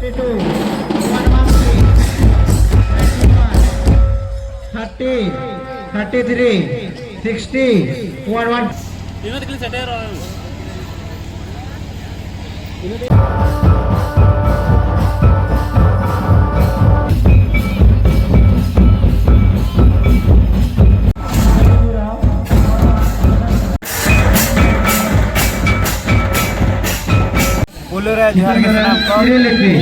32, 113, 30, 33, 60, 11. बोलो रे जोहार के नाम को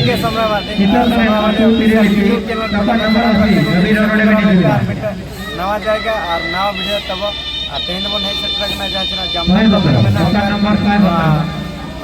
के समय वाले यूट्यूब चैनल नवा जाएगा और नवा वीडियो तब तेन बन है सेटरना जहाँ जमना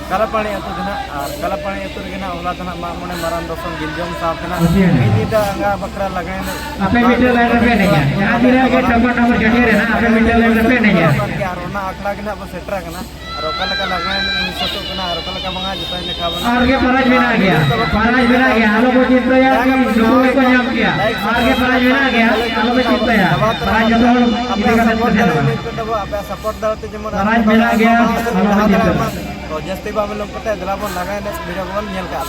कलापाणी अतु देना और कलापाणी अतु रेना होला तना मामने मारान दर्शन गिलजम साथना मीनिदा अंगा बकरा लगाए आपे मीटर लाइन पे नहीं है यहां दिरा के टंबर नंबर जटे रे ना आपे मीटर लाइन पे नहीं है और ना अखड़ा के ना बस सेटर कना और ओकल का लगाए में सतो कना और ओकल का बंगा जता ने खाबना आगे पराज बिना गया हालो को जीत गया लोगों को नाम किया आगे पराज बिना गया हालो में जीत गया पराज जो अपने सपोर्ट दलते जेमन पराज बिना गया हालो में जीत गया तो जस्ते बाबा लोग पता है दलाबन लगाए ने वीडियो को नेल का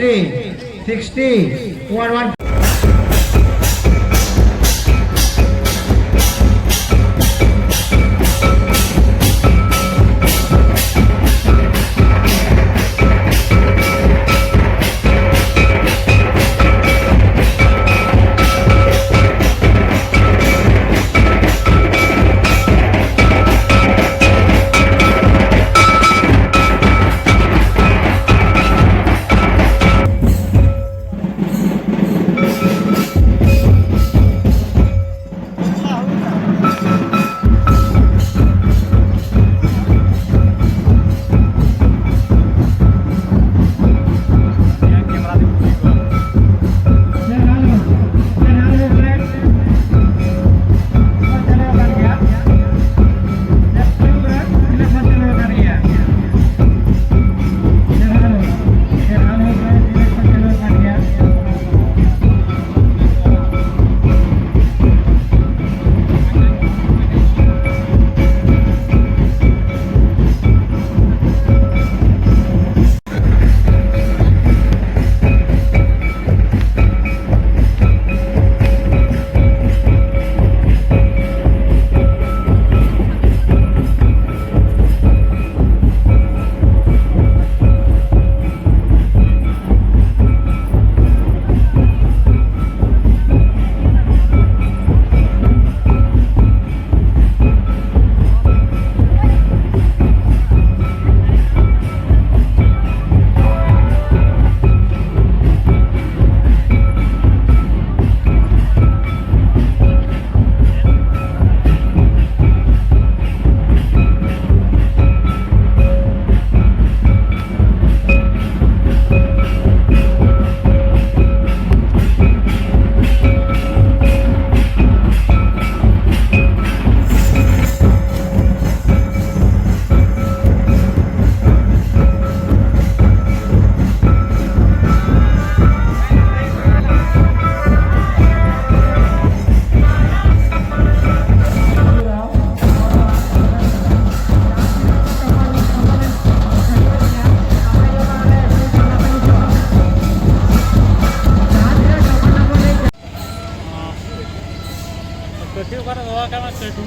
53, 60, 11. कशी